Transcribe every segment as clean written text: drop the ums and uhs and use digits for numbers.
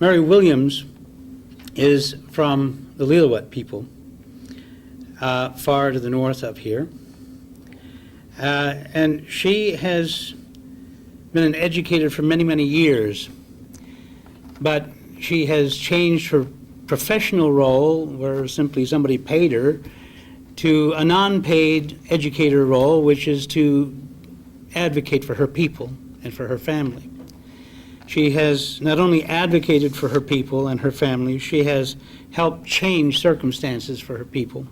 Mary Williams is from the Lillooet people, far to the north of here. And she has been an educator for many, many years, but she has changed her professional role, where simply somebody paid her, to a non-paid educator role, which is to advocate for her people and for her family. She has not only advocated for her people and her family, she has helped change circumstances for her people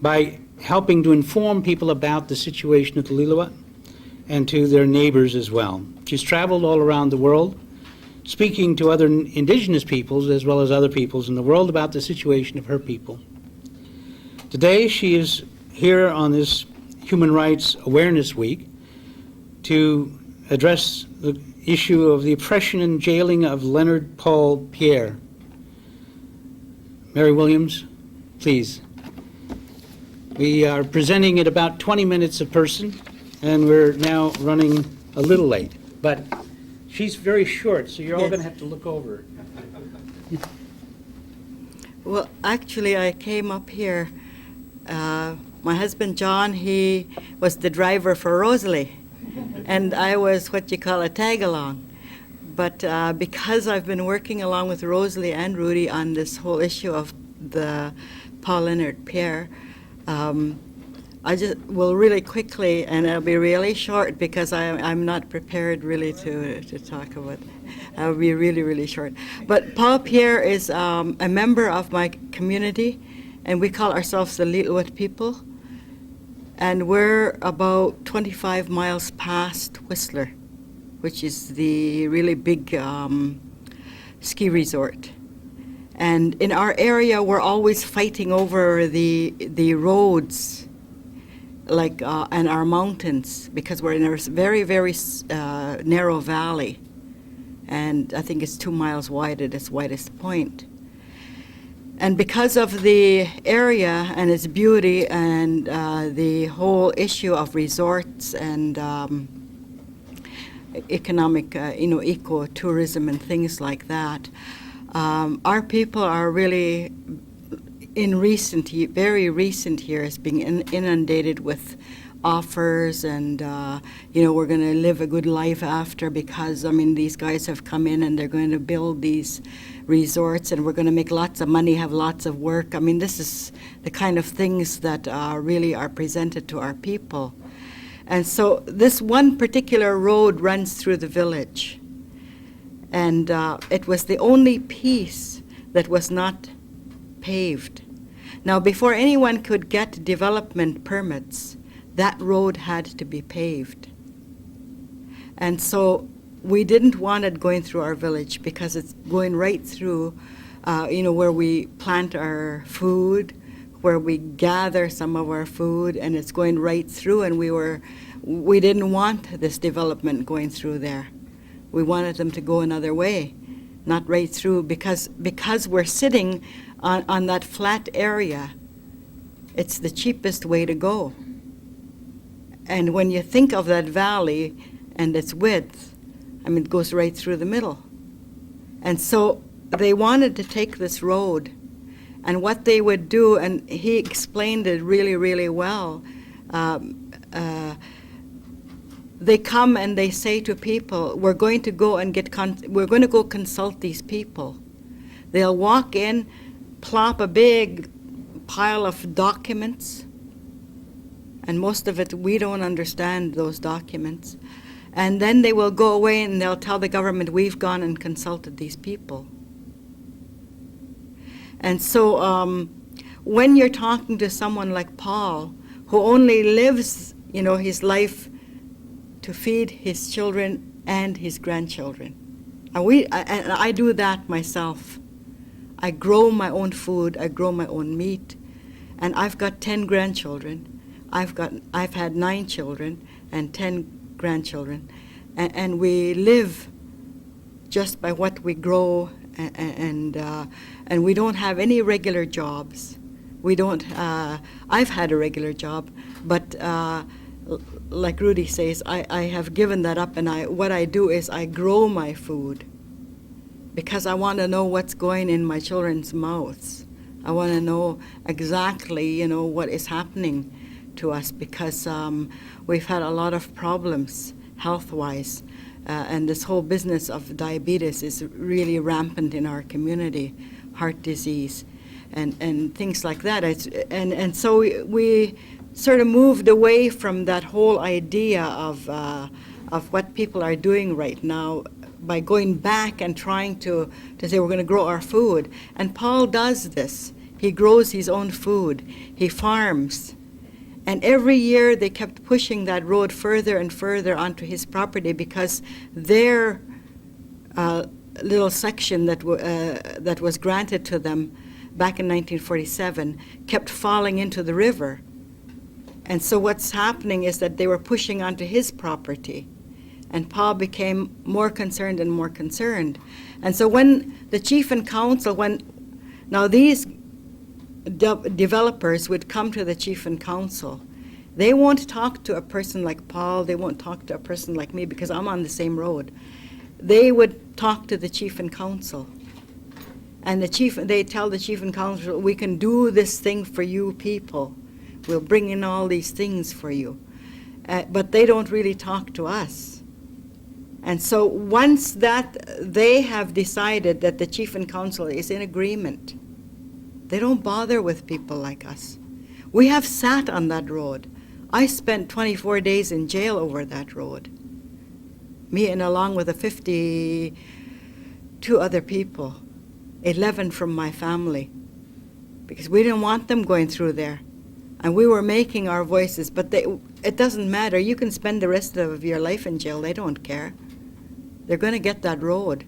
by helping to inform people about the situation of the Lillooet and to their neighbors as well. She's traveled all around the world, speaking to other Indigenous peoples as well as other peoples in the world about the situation of her people. Today she is here on this Human Rights Awareness Week to address the issue of the oppression and jailing of Leonard Paul Pierre. Mary Williams, please. We are presenting at about 20 minutes a person, and we're now running a little late. But she's very short, so you're all going to have to look over. Well, actually, I came up here. My husband, John, he was the driver for Rosalie, and I was what you call a tag-along. But because I've been working along with Rosalie and Rudy on this whole issue of the Paul Leonard Pierre, I just will really quickly, and it'll be really short because I'm not prepared really to talk about it. I'll be really, really short. But Paul Pierre is a member of my community, and we call ourselves the Lillooet people. And we're about 25 miles past Whistler, which is the really big ski resort. And in our area, we're always fighting over the roads, like and our mountains, because we're in a very, very narrow valley. And I think it's 2 miles wide at its widest point. And because of the area and its beauty and the whole issue of resorts and economic, ecotourism and things like that, our people are really, in very recent years, being inundated with offers and, we're going to live a good life after because, these guys have come in and they're going to build these resorts and we're going to make lots of money, have lots of work. This is the kind of things that really are presented to our people. And so this one particular road runs through the village. And it was the only piece that was not paved. Now, before anyone could get development permits, that road had to be paved. And so we didn't want it going through our village because it's going right through, where we plant our food, where we gather some of our food, and it's going right through, and we didn't want this development going through there. We wanted them to go another way, not right through, because we're sitting on that flat area, it's the cheapest way to go. And when you think of that valley and its width, it goes right through the middle. And so they wanted to take this road. And what they would do, and he explained it really, really well, they come and they say to people, we're going to go consult these people. They'll walk in, plop a big pile of documents, and most of it we don't understand those documents. And then they will go away and they'll tell the government, we've gone and consulted these people. And so when you're talking to someone like Paul, who only lives, his life to feed his children and his grandchildren. And I do that myself. I grow my own food, I grow my own meat, and I've got 10 grandchildren. I've had 9 children and 10 grandchildren, and we live just by what we grow, and we don't have any regular jobs. We don't. I've had a regular job, but like Rudy says, I have given that up, and what I do is I grow my food, because I want to know what's going in my children's mouths. I want to know exactly, what is happening to us, because we've had a lot of problems health-wise, and this whole business of diabetes is really rampant in our community, heart disease, and things like that. And so we sort of moved away from that whole idea of what people are doing right now by going back and trying to say we're going to grow our food. And Paul does this. He grows his own food. He farms. And every year they kept pushing that road further and further onto his property, because their little section that was granted to them back in 1947 kept falling into the river. And so what's happening is that they were pushing onto his property. And Paul became more concerned and more concerned. And so when the chief and council, now these developers would come to the chief and council, they won't talk to a person like Paul, they won't talk to a person like me, because I'm on the same road. They would talk to the chief and council. And they tell the chief and council, we can do this thing for you people. We'll bring in all these things for you. But they don't really talk to us. And so once that they have decided that the chief and council is in agreement, they don't bother with people like us. We have sat on that road. I spent 24 days in jail over that road. Me and along with 52 other people, 11 from my family, because we didn't want them going through there. And we were making our voices, but it doesn't matter. You can spend the rest of your life in jail. They don't care. They're going to get that road.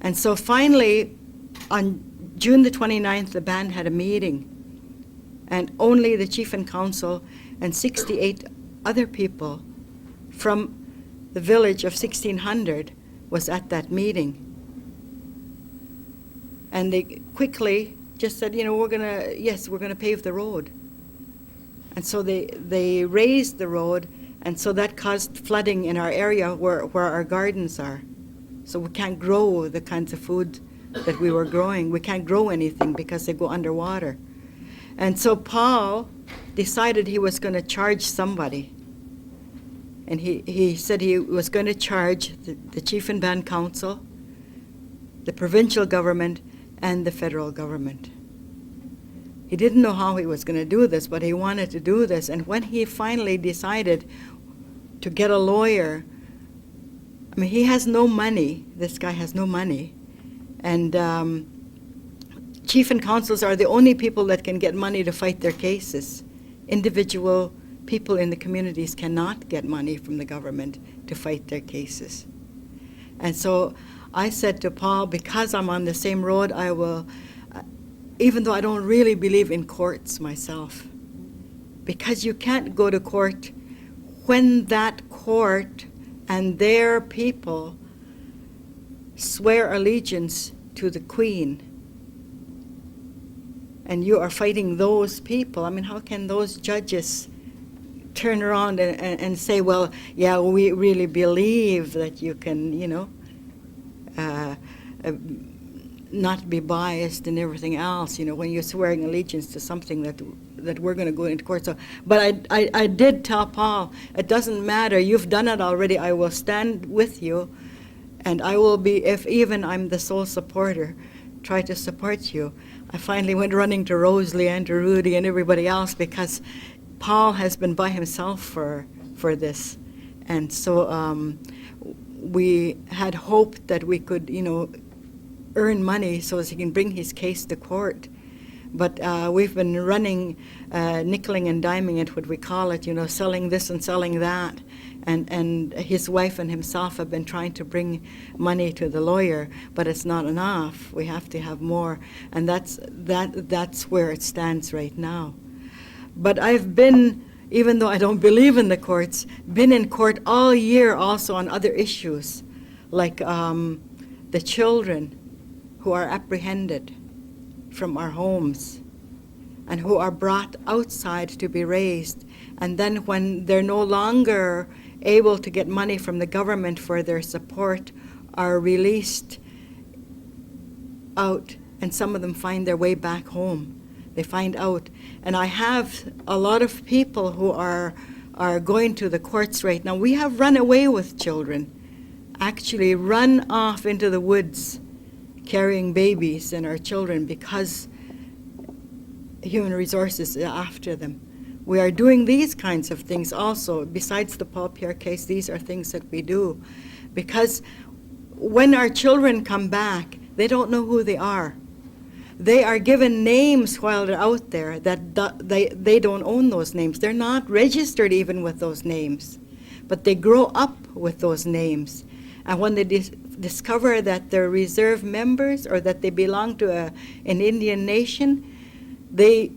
And so finally, on June the 29th, the band had a meeting. And only the chief and council and 68 other people from the village of 1600 was at that meeting. And they quickly just said, we're going to pave the road. And so they raised the road, and so that caused flooding in our area where our gardens are. So we can't grow the kinds of food that we were growing. We can't grow anything because they go underwater. And so Paul decided he was going to charge somebody. And he said he was going to charge the chief and band council, the provincial government, and the federal government. He didn't know how he was going to do this, but he wanted to do this. And when he finally decided to get a lawyer, he has no money. This guy has no money. And chief and councils are the only people that can get money to fight their cases. Individual people in the communities cannot get money from the government to fight their cases. And so I said to Paul, because I'm on the same road, I will, even though I don't really believe in courts myself, because you can't go to court when that court and their people swear allegiance to the Queen, and you are fighting those people. How can those judges turn around and say, well, yeah, we really believe that you can, not be biased and everything else, when you're swearing allegiance to something that we're going to go into court. So, but I did tell Paul, it doesn't matter, you've done it already, I will stand with you, and I will be, if even I'm the sole supporter, try to support you. I finally went running to Rosalie and to Rudy and everybody else, because Paul has been by himself for this. And so we had hoped that we could, earn money so as he can bring his case to court. But we've been running, nickeling and diming it, what we call it, selling this and selling that. And his wife and himself have been trying to bring money to the lawyer, but it's not enough. We have to have more. And that's where it stands right now. But I've been, even though I don't believe in the courts, been in court all year also on other issues, like the children who are apprehended from our homes and who are brought outside to be raised. And then when they're no longer able to get money from the government for their support, are released out, and some of them find their way back home. They find out. And I have a lot of people who are going to the courts right now. We have run away with children, actually run off into the woods carrying babies and our children because Human Resources is after them. We are doing these kinds of things also. Besides the Paul Pierre case, these are things that we do. Because when our children come back, they don't know who they are. They are given names while they're out there that they don't own those names. They're not registered even with those names. But they grow up with those names. And when they discover that they're reserve members or that they belong to an Indian nation, it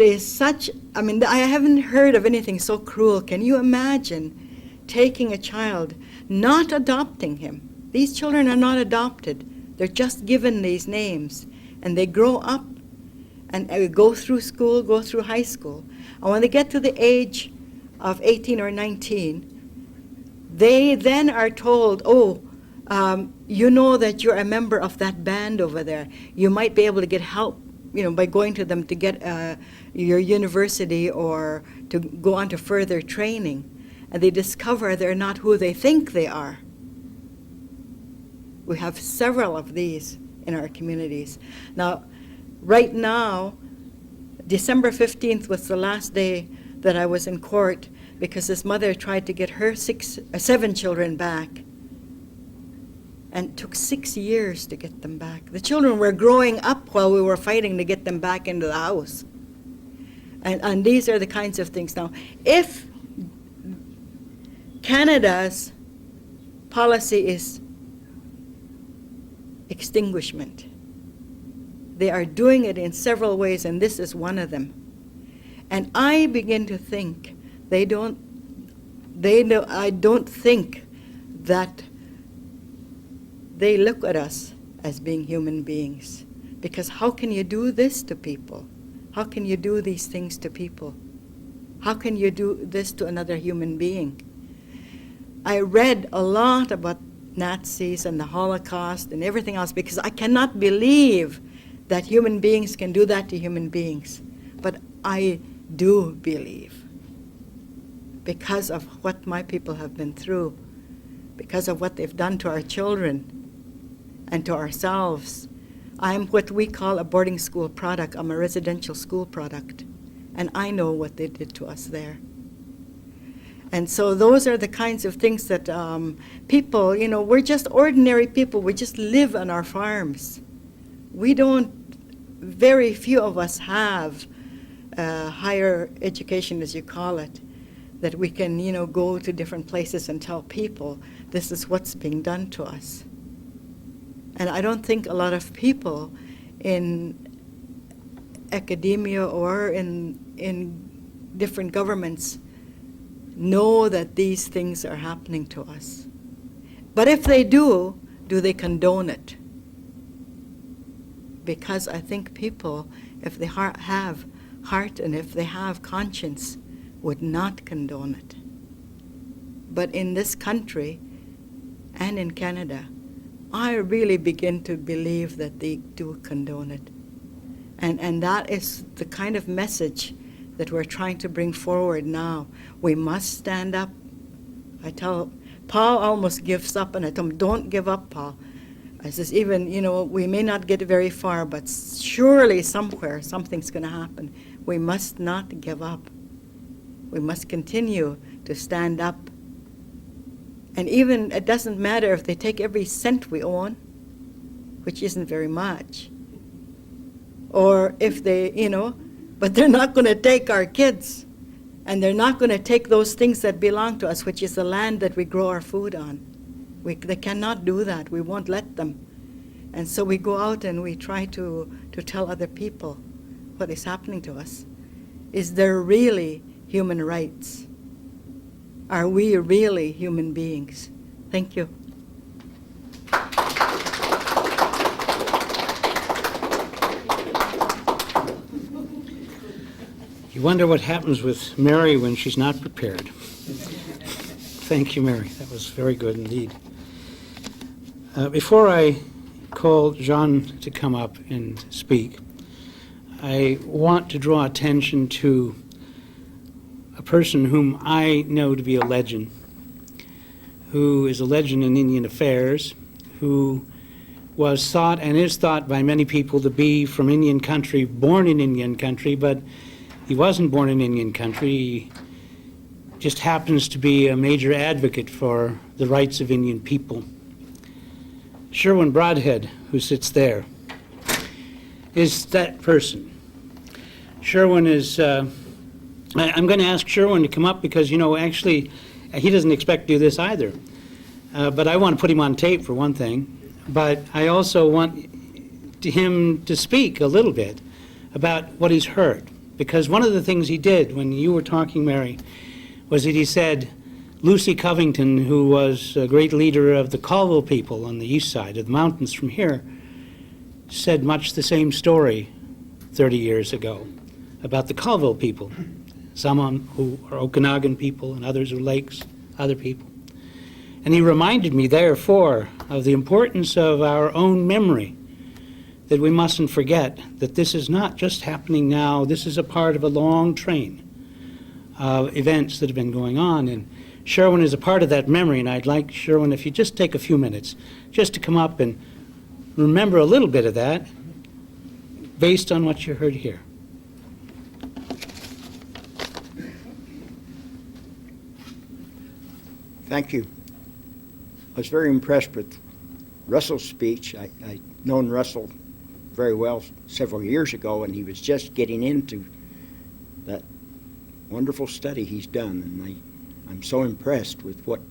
is such, I mean, I haven't heard of anything so cruel. Can you imagine taking a child, not adopting him? These children are not adopted. They're just given these names, and they grow up and go through school, go through high school. And when they get to the age of 18 or 19, they then are told, you know that you're a member of that band over there. You might be able to get help, by going to them to get your university or to go on to further training. And they discover they're not who they think they are. We have several of these in our communities. Now, right now, December 15th was the last day that I was in court because this mother tried to get her 7 children back. And it took 6 years to get them back. The children were growing up while we were fighting to get them back into the house. And these are the kinds of things. Now, if Canada's policy is extinguishment, they are doing it in several ways, and this is one of them. And I begin to think I don't think that they look at us as being human beings. Because how can you do this to people? How can you do these things to people? How can you do this to another human being? I read a lot about Nazis and the Holocaust and everything else because I cannot believe that human beings can do that to human beings. But I do believe, because of what my people have been through, because of what they've done to our children and to ourselves. I'm what we call a boarding school product. I'm a residential school product. And I know what they did to us there. And so those are the kinds of things that people, we're just ordinary people. We just live on our farms. Very few of us have higher education, as you call it, that we can, go to different places and tell people this is what's being done to us. And I don't think a lot of people in academia or in different governments know that these things are happening to us. But if they do they condone it? Because I think people, if they have heart and if they have conscience, would not condone it. But in this country and in Canada, I really begin to believe that they do condone it. And that is the kind of message that we're trying to bring forward now. We must stand up. I tell Paul almost gives up, and I tell him, don't give up, Paul. I says, even, we may not get very far, but surely somewhere something's going to happen. We must not give up. We must continue to stand up. And even, it doesn't matter if they take every cent we own, which isn't very much, or if they, but they're not going to take our kids, and they're not going to take those things that belong to us, which is the land that we grow our food on. They cannot do that. We won't let them. And so we go out and we try to tell other people what is happening to us. Is there really human rights? Are we really human beings? Thank you. You wonder what happens with Mary when she's not prepared. Thank you, Mary. That was very good indeed. Before I call Jean to come up and speak, I want to draw attention to a person whom I know to be a legend, who is a legend in Indian affairs, who was thought and is thought by many people to be from Indian country, born in Indian country, but he wasn't born in Indian country. He just happens to be a major advocate for the rights of Indian people. Sherwin Broadhead, who sits there, is that person. Sherwin is, I'm going to ask Sherwin to come up because, you know, actually, he doesn't expect to do this either. But I want to put him on tape for one thing. But I also want him to speak a little bit about what he's heard. Because one of the things he did when you were talking, Mary, was that he said Lucy Covington, who was a great leader of the Colville people on the east side of the mountains from here, said much the same story 30 years ago about the Colville people, some who are Okanagan people and others are Lakes, other people. And he reminded me, therefore, of the importance of our own memory, that we mustn't forget that this is not just happening now, this is a part of a long train of events that have been going on. And Sherwin is a part of that memory, and I'd like, Sherwin, if you just take a few minutes, just to come up and remember a little bit of that based on what you heard here. Thank you. I was very impressed with Russell's speech. I'd known Russell very well several years ago, and he was just getting into that wonderful study he's done. And I'm so impressed with what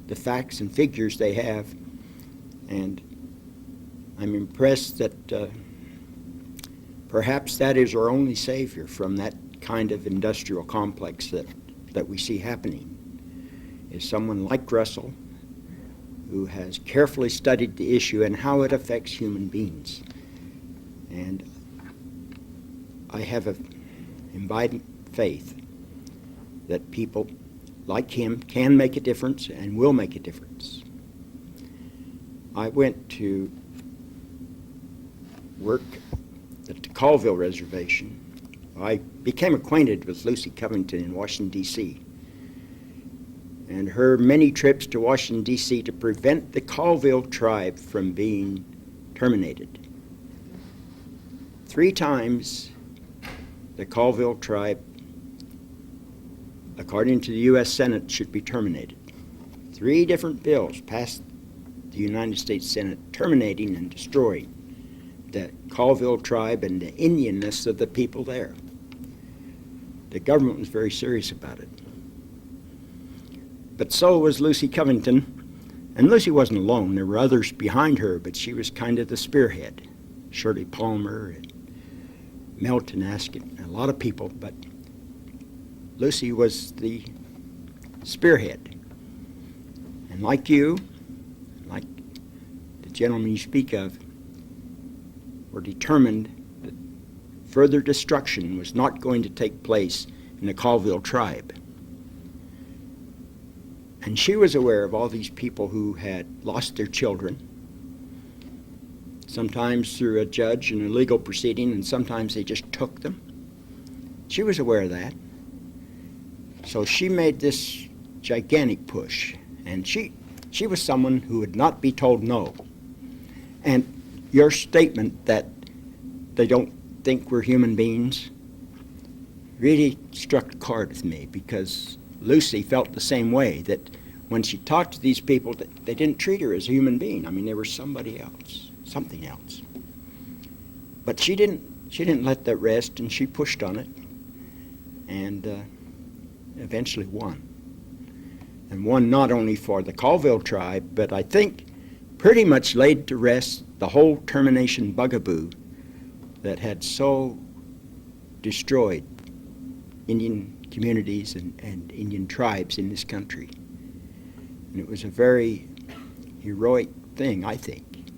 the facts and figures they have. And I'm impressed that perhaps that is our only savior from that kind of industrial complex that we see happening, is someone like Russell, who has carefully studied the issue and how it affects human beings. And I have an inviting faith that people like him can make a difference and will make a difference. I went to work at the Colville Reservation. I became acquainted with Lucy Covington in Washington, D.C., and her many trips to Washington, D.C. to prevent the Colville tribe from being terminated. 3 times the Colville tribe, according to the U.S. Senate, should be terminated. 3 different bills passed the United States Senate terminating and destroying the Colville tribe and the Indianness of the people there. The government was very serious about it. But so was Lucy Covington, and Lucy wasn't alone. There were others behind her, but she was kind of the spearhead. Shirley Palmer, and Mel Tenasket, a lot of people, but Lucy was the spearhead. And like you, like the gentleman you speak of, were determined that further destruction was not going to take place in the Colville tribe. And she was aware of all these people who had lost their children, sometimes through a judge in a legal proceeding, and sometimes they just took them. She was aware of that. So she made this gigantic push, and she was someone who would not be told no. And your statement that they don't think we're human beings really struck a chord with me, because Lucy felt the same way, that when she talked to these people, that they didn't treat her as a human being. I mean, they were somebody else, something else. But she didn't let that rest, and she pushed on it, and eventually won. And won not only for the Colville tribe, but I think pretty much laid to rest the whole termination bugaboo that had so destroyed Indian communities and Indian tribes in this country. And it was a very heroic thing, I think.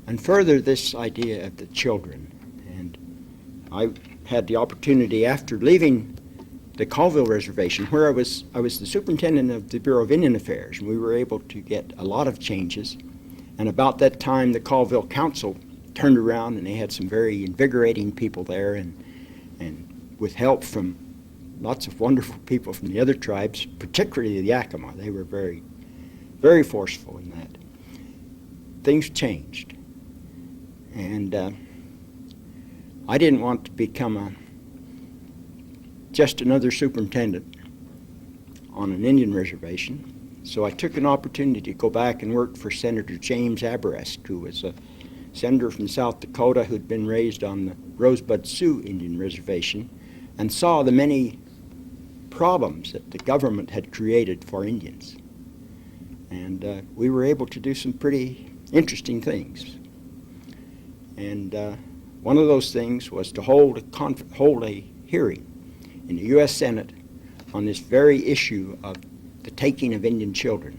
And further, this idea of the children. And I had the opportunity after leaving the Colville Reservation, where I was the superintendent of the Bureau of Indian Affairs, and we were able to get a lot of changes. And about that time, the Colville Council turned around, and they had some very invigorating people there, and with help from lots of wonderful people from the other tribes, particularly the Yakima. They were very, very forceful in that. Things changed. And I didn't want to become just another superintendent on an Indian reservation. So I took an opportunity to go back and work for Senator James Aberest, who was a senator from South Dakota who'd been raised on the Rosebud Sioux Indian Reservation and saw the many problems that the government had created for Indians. And we were able to do some pretty interesting things. And one of those things was to hold a hearing in the U.S. Senate on this very issue of the taking of Indian children.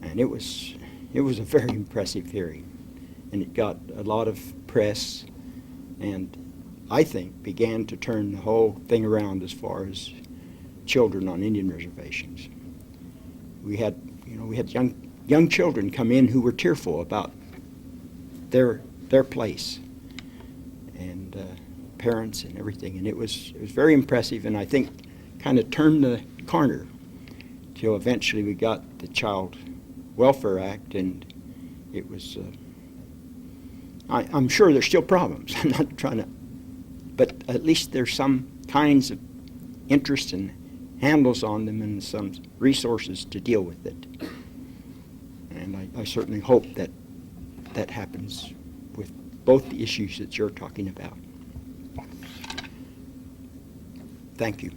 And it was a very impressive hearing. And it got a lot of press, and I think began to turn the whole thing around as far as children on Indian reservations. We had young children come in who were tearful about their place, and parents and everything, and it was very impressive, and I think kind of turned the corner till eventually we got the Child Welfare Act, and it was. I'm sure there's still problems. I'm not trying to, but at least there's some kinds of interest and handles on them and some resources to deal with it. And I certainly hope that that happens with both the issues that you're talking about. Thank you.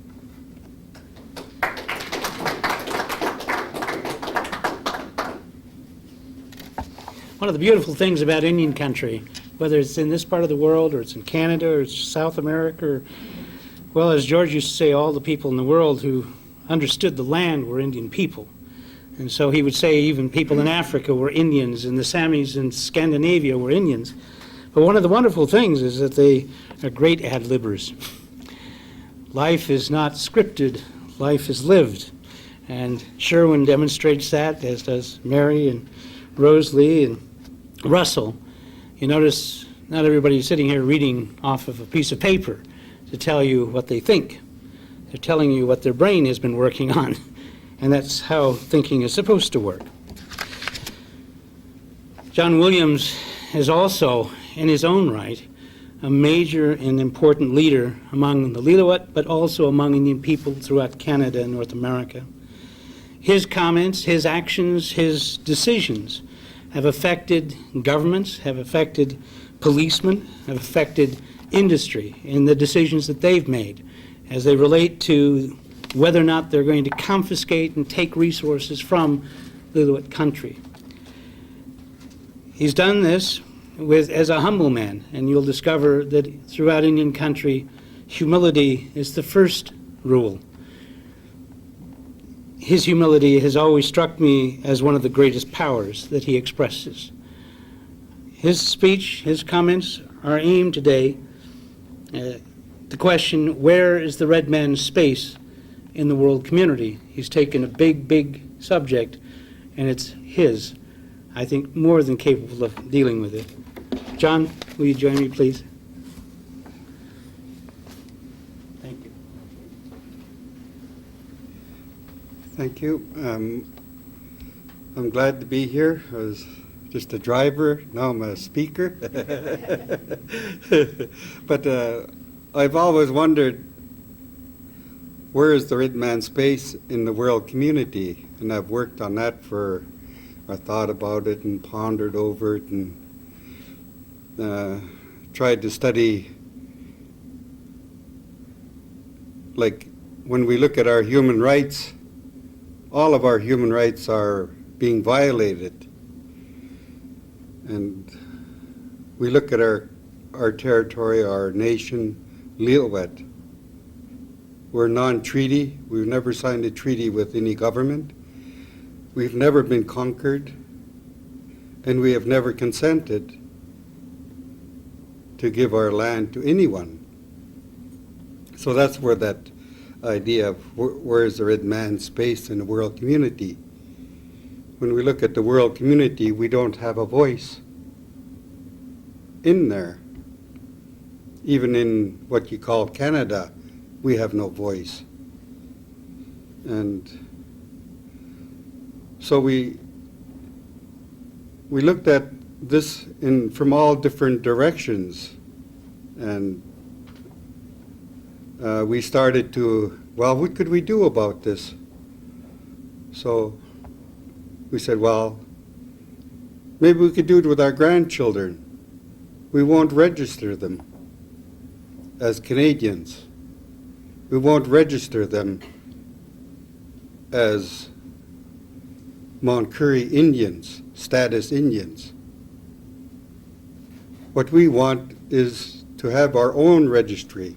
One of the beautiful things about Indian country, whether it's in this part of the world or it's in Canada or it's South America, or, well, as George used to say, all the people in the world who understood the land were Indian people. And so he would say even people in Africa were Indians, and the Samis in Scandinavia were Indians. But one of the wonderful things is that they are great ad-libbers. Life is not scripted, life is lived. And Sherwin demonstrates that, as does Mary and Rosalie and Russell. You notice not everybody's sitting here reading off of a piece of paper to tell you what they think. They're telling you what their brain has been working on. And that's how thinking is supposed to work. John Williams is also, in his own right, a major and important leader among the Lillooet, but also among Indian people throughout Canada and North America. His comments, his actions, his decisions have affected governments, have affected policemen, have affected industry in the decisions that they've made as they relate to whether or not they're going to confiscate and take resources from Lillooet country. He's done this as a humble man, and you'll discover that throughout Indian country, humility is the first rule. His humility has always struck me as one of the greatest powers that he expresses. His speech, his comments are aimed today at the question, where is the red man's space in the world community? He's taken a big, big subject, and it's his, I think, more than capable of dealing with it. John, will you join me, please? Thank you. Thank you. I'm glad to be here. I was just a driver. Now I'm a speaker. But I've always wondered, where is the red man's space in the world community? And I've worked on that I thought about it and pondered over it and tried to study, like when we look at our human rights, all of our human rights are being violated. And we look at our territory, our nation, Lillooet. We're non-treaty. We've never signed a treaty with any government. We've never been conquered. And we have never consented to give our land to anyone. So that's where that idea of where is the red man's space in the world community. when we look at the world community, we don't have a voice in there. Even in what you call Canada, we have no voice. And so we looked at this from all different directions, and we started to, well, what could we do about this? So we said, well, maybe we could do it with our grandchildren. We won't register them as Canadians. We won't register them as Mount Currie Indians, status Indians. What we want is to have our own registry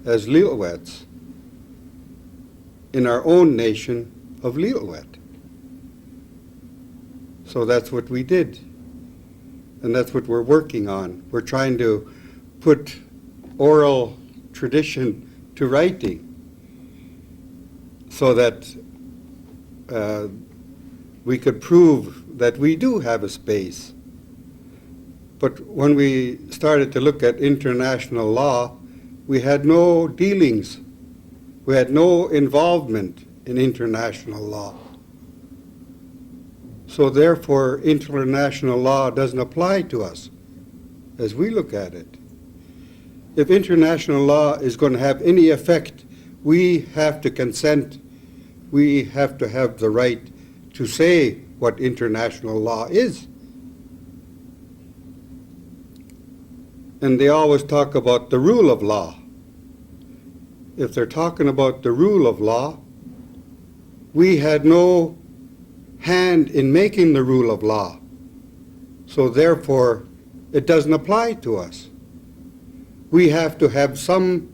as Lillooets in our own nation of Lillooet. So that's what we did, and that's what we're working on. We're trying to put oral tradition to writing so that we could prove that we do have a space. But when we started to look at international law, we had no dealings. We had no involvement in international law. So therefore, international law doesn't apply to us as we look at it. If international law is going to have any effect, we have to consent. We have to have the right to say what international law is. And they always talk about the rule of law. If they're talking about the rule of law, we had no hand in making the rule of law. So therefore, it doesn't apply to us. We have to have some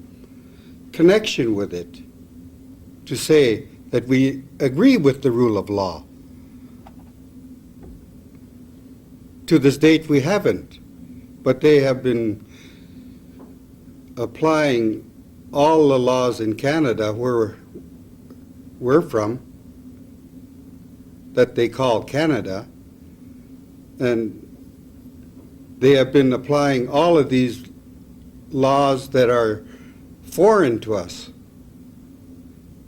connection with it to say that we agree with the rule of law. To this date, we haven't, but they have been applying all the laws in Canada where we're from, that they call Canada, and they have been applying all of these laws that are foreign to us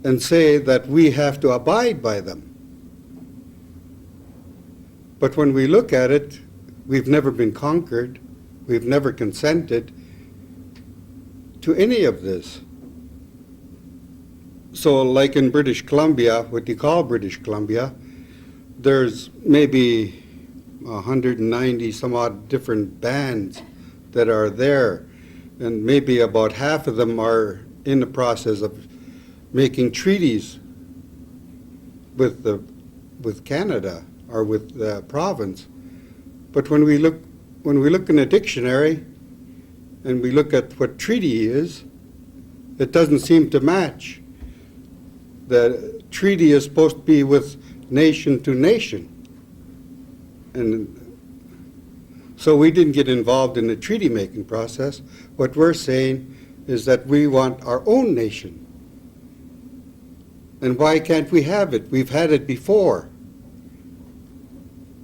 and say that we have to abide by them. But when we look at it, we've never been conquered. We've never consented to any of this. So like in British Columbia, what you call British Columbia, there's maybe 190 some odd different bands that are there, and maybe about half of them are in the process of making treaties with Canada or with the province. But when we look in a dictionary and we look at what treaty is, it doesn't seem to match. The treaty is supposed to be with nation to nation. And so we didn't get involved in the treaty making process. What we're saying is that we want our own nation. And why can't we have it? We've had it before.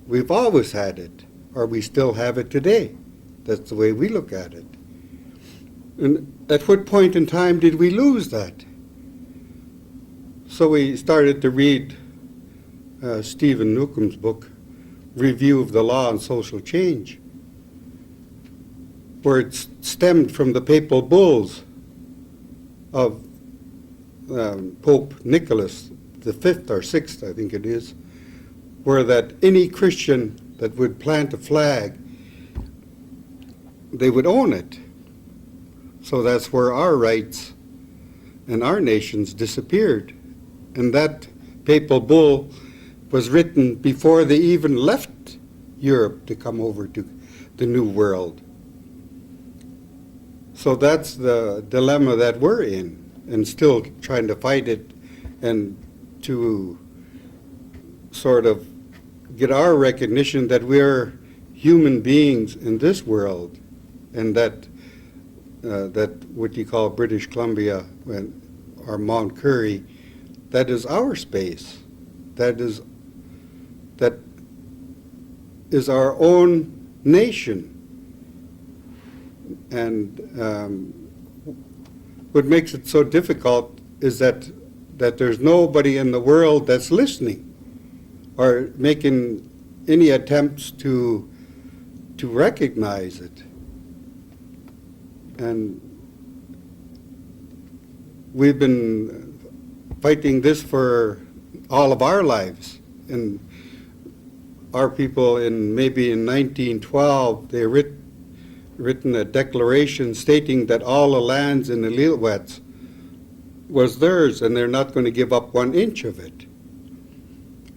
We've always had it, or we still have it today. That's the way we look at it. And at what point in time did we lose that? So we started to read Stephen Newcomb's book, Review of the Law and Social Change, where it stemmed from the papal bulls of Pope Nicholas the Fifth or Sixth, I think it is, where that any Christian that would plant a flag, they would own it. So that's where our rights and our nations disappeared. And that papal bull was written before they even left Europe to come over to the New World. So that's the dilemma that we're in, and still trying to fight it and to sort of get our recognition that we're human beings in this world, and that what you call British Columbia or Mount Currie, that is our space. That is that is our own nation. And what makes it so difficult is that there's nobody in the world that's listening or making any attempts to recognize it. And we've been fighting this for all of our lives. And our people maybe in 1912, they written a declaration stating that all the lands in the Lillooet was theirs and they're not going to give up 1 inch of it.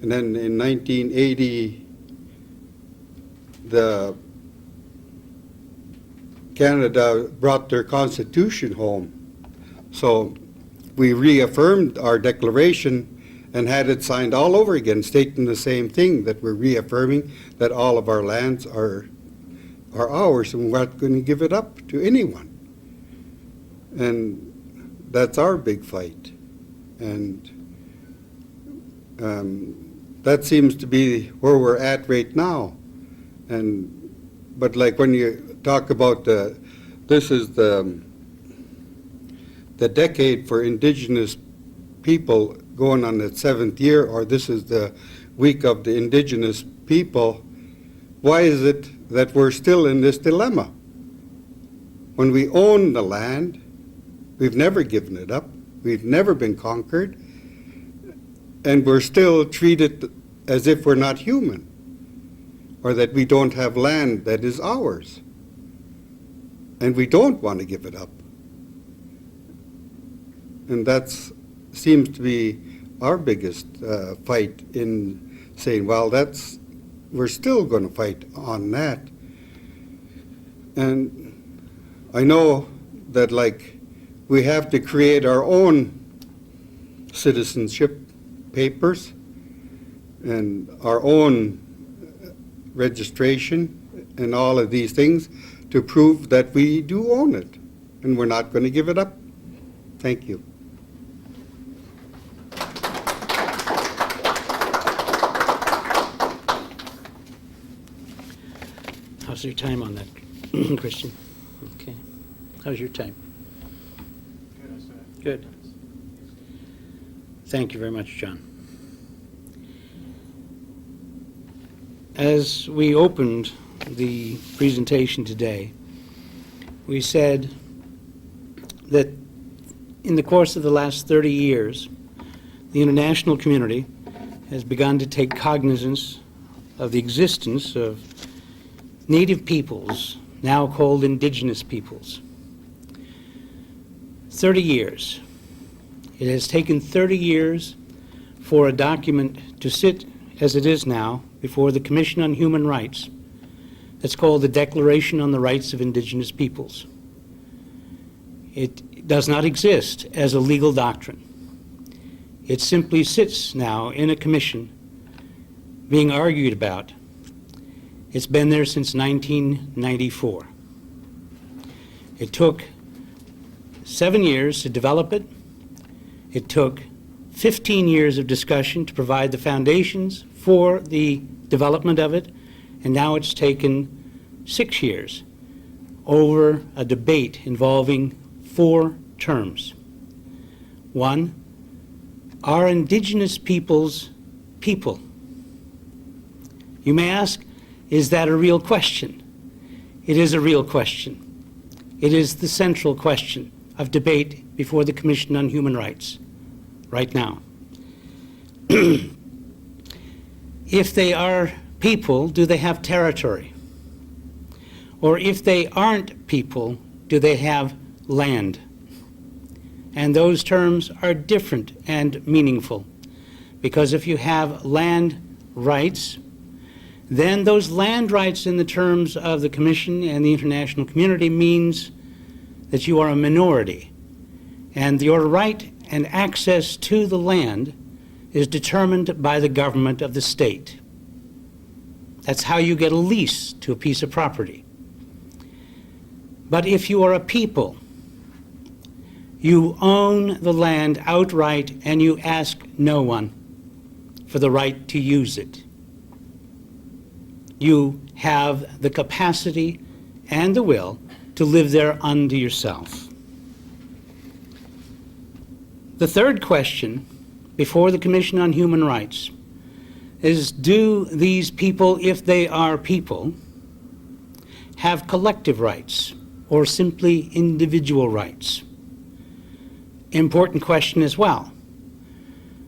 And then in 1980, Canada brought their constitution home. So we reaffirmed our declaration and had it signed all over again, stating the same thing, that we're reaffirming that all of our lands are ours and we're not going to give it up to anyone. And that's our big fight. And that seems to be where we're at right now. But like when you talk about this is the decade for Indigenous people going on its 7th year, or this is the week of the Indigenous people, why is it that we're still in this dilemma? When we own the land, we've never given it up, we've never been conquered, and we're still treated as if we're not human, or that we don't have land that is ours, and we don't want to give it up. And that seems to be our biggest fight in saying, well, we're still going to fight on that. And I know that, like, we have to create our own citizenship papers and our own registration and all of these things to prove that we do own it, and we're not going to give it up. Thank you. How's your time on that, Christian? Okay. How's your time? Good. Thank you very much, John. As we opened the presentation today, we said that in the course of the last 30 years, the international community has begun to take cognizance of the existence of Native peoples, now called Indigenous peoples. 30 years. It has taken 30 years for a document to sit, as it is now, before the Commission on Human Rights. That's called the Declaration on the Rights of Indigenous Peoples. It does not exist as a legal doctrine. It simply sits now in a commission being argued about. It's been there since 1994. It took 7 years to develop it. It took 15 years of discussion to provide the foundations for the development of it, and now it's taken 6 years over a debate involving 4 terms. 1, are Indigenous peoples people? You may ask, is that a real question? It is a real question. It is the central question of debate before the Commission on Human Rights right now. If they are people, do they have territory? Or if they aren't people, do they have land? And those terms are different and meaningful, because if you have land rights, then those land rights in the terms of the Commission and the international community means that you are a minority, and your right and access to the land is determined by the government of the state. That's how you get a lease to a piece of property. But if you are a people, you own the land outright and you ask no one for the right to use it. you have the capacity and the will to live there unto yourself. The third question before the Commission on Human Rights is, do these people, if they are people, have collective rights or simply individual rights? Important question as well.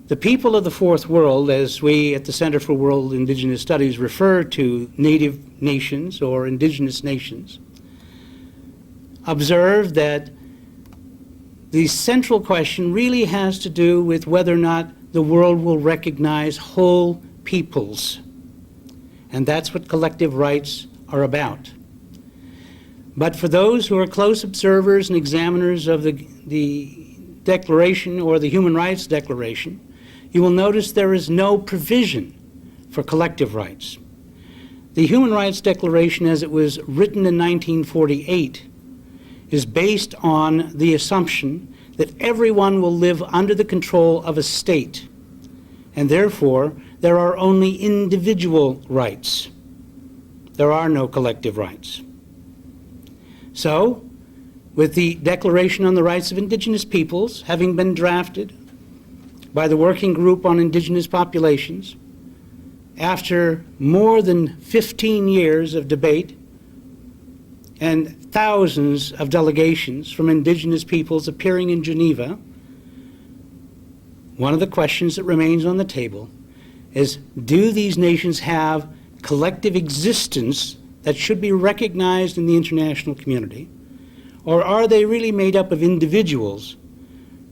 The people of the Fourth World, as we at the Center for World Indigenous Studies refer to native nations or indigenous nations, observe that the central question really has to do with whether or not the world will recognize whole peoples. And that's what collective rights are about. But for those who are close observers and examiners of the Declaration or the Human Rights Declaration, you will notice there is no provision for collective rights. The Human Rights Declaration, as it was written in 1948, is based on the assumption that everyone will live under the control of a state, and therefore there are only individual rights. There are no collective rights. So, with the Declaration on the Rights of Indigenous Peoples having been drafted by the Working Group on Indigenous Populations, after more than 15 years of debate and thousands of delegations from indigenous peoples appearing in Geneva, one of the questions that remains on the table is, do these nations have collective existence that should be recognized in the international community? Or are they really made up of individuals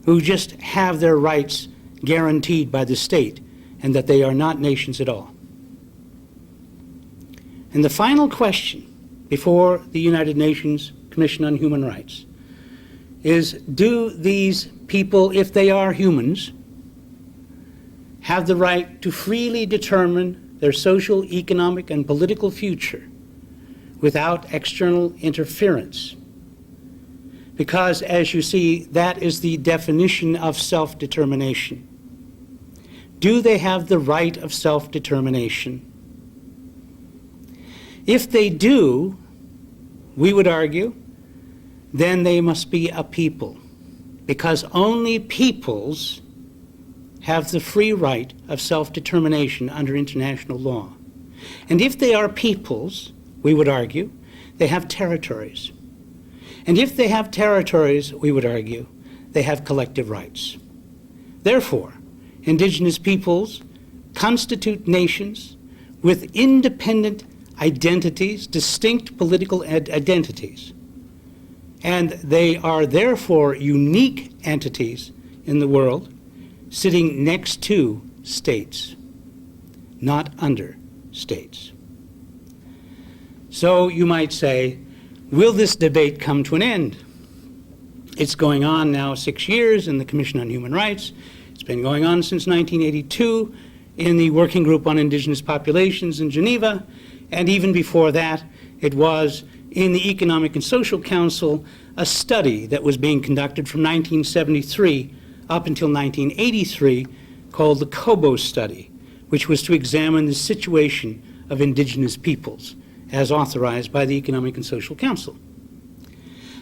who just have their rights guaranteed by the state and that they are not nations at all? And the final question before the United Nations Commission on Human Rights is, do these people, if they are humans, have the right to freely determine their social, economic, and political future without external interference? Because, as you see, that is the definition of self-determination. Do they have the right of self-determination? If they do, we would argue, then they must be a people, because only peoples have the free right of self-determination under international law. And if they are peoples, we would argue, they have territories. And if they have territories, we would argue, they have collective rights. Therefore, indigenous peoples constitute nations with independent identities, distinct political identities. And they are therefore unique entities in the world, sitting next to states, not under states. So you might say, will this debate come to an end? It's going on now 6 years in the Commission on Human Rights. It's been going on since 1982 in the Working Group on Indigenous Populations in Geneva, and even before that, it was in the Economic and Social Council, a study that was being conducted from 1973 up until 1983 called the COBO study, which was to examine the situation of indigenous peoples as authorized by the Economic and Social Council.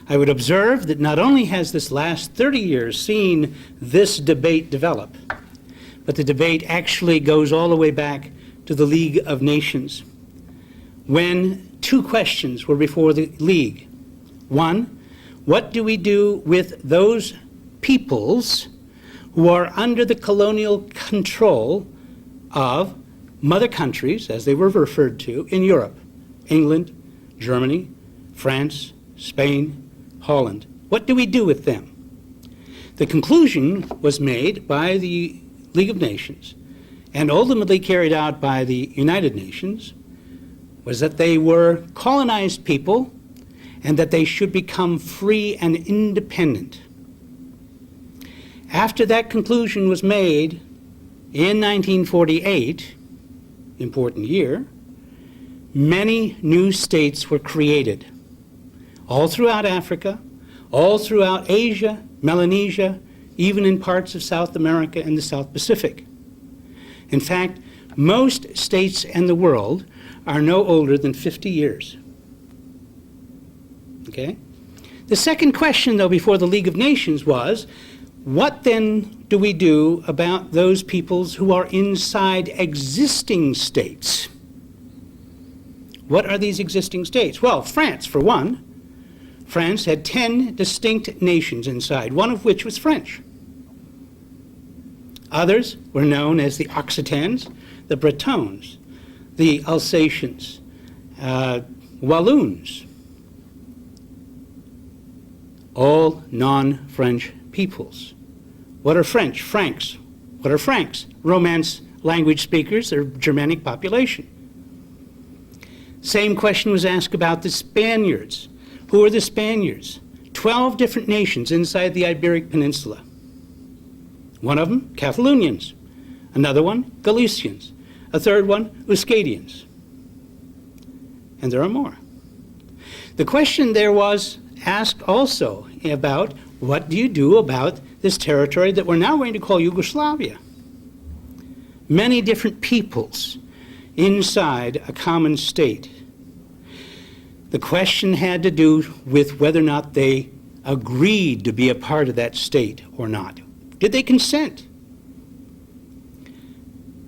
I would observe that not only has this last 30 years seen this debate develop, but the debate actually goes all the way back to the League of Nations, when two questions were before the League. One, what do we do with those peoples who are under the colonial control of mother countries, as they were referred to, in Europe? England, Germany, France, Spain, Holland. What do we do with them? The conclusion was made by the League of Nations and ultimately carried out by the United Nations was that they were colonized people and that they should become free and independent. After that conclusion was made in 1948, important year, many new states were created, all throughout Africa, all throughout Asia, Melanesia, even in parts of South America and the South Pacific. In fact, most states in the world are no older than 50 years. Okay? The second question, though, before the League of Nations was, what then do we do about those peoples who are inside existing states? What are these existing states? Well, France, for one. France had 10 distinct nations inside, one of which was French. Others were known as the Occitans, the Bretons, the Alsatians, Walloons, all non-French peoples. What are French? Franks. What are Franks? Romance language speakers or Germanic population. Same question was asked about the Spaniards. Who are the Spaniards? 12 different nations inside the Iberic Peninsula. One of them, Catalonians. Another one, Galicians. A third one, Euskadians. And there are more. The question there was asked also about what do you do about this territory that we're now going to call Yugoslavia? Many different peoples inside a common state. The question had to do with whether or not they agreed to be a part of that state or not. Did they consent?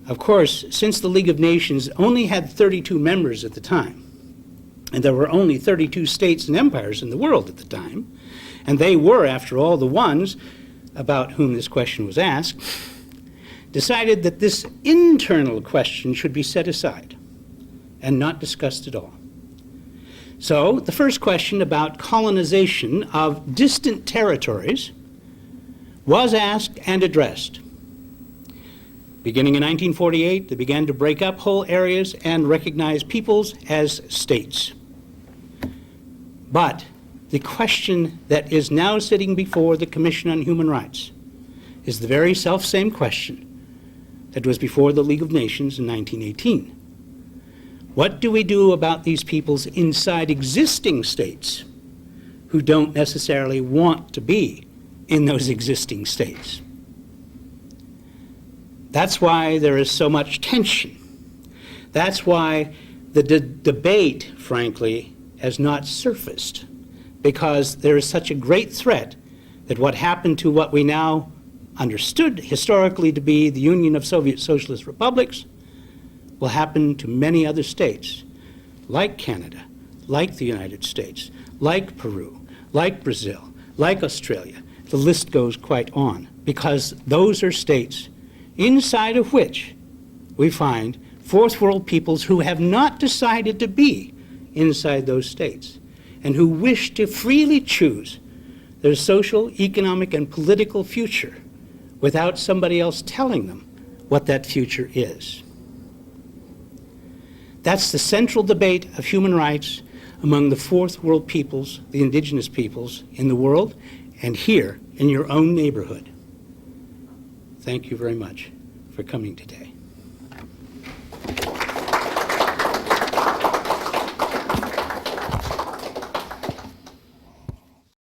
Of course, since the League of Nations only had 32 members at the time, and there were only 32 states and empires in the world at the time, and they were, after all, the ones about whom this question was asked, decided that this internal question should be set aside and not discussed at all. So the first question about colonization of distant territories was asked and addressed. Beginning in 1948, they began to break up whole areas and recognize peoples as states. But the question that is now sitting before the Commission on Human Rights is the very self-same question that was before the League of Nations in 1918. What do we do about these peoples inside existing states who don't necessarily want to be in those existing states? That's why there is so much tension. That's why the debate, frankly, has not surfaced, because there is such a great threat that what happened to what we now understood historically to be the Union of Soviet Socialist Republics will happen to many other states, like Canada, like the United States, like Peru, like Brazil, like Australia. The list goes quite on, because those are states inside of which we find fourth world peoples who have not decided to be inside those states and who wish to freely choose their social, economic, and political future without somebody else telling them what that future is. That's the central debate of human rights among the fourth world peoples, the indigenous peoples in the world, and here in your own neighborhood. Thank you very much for coming today.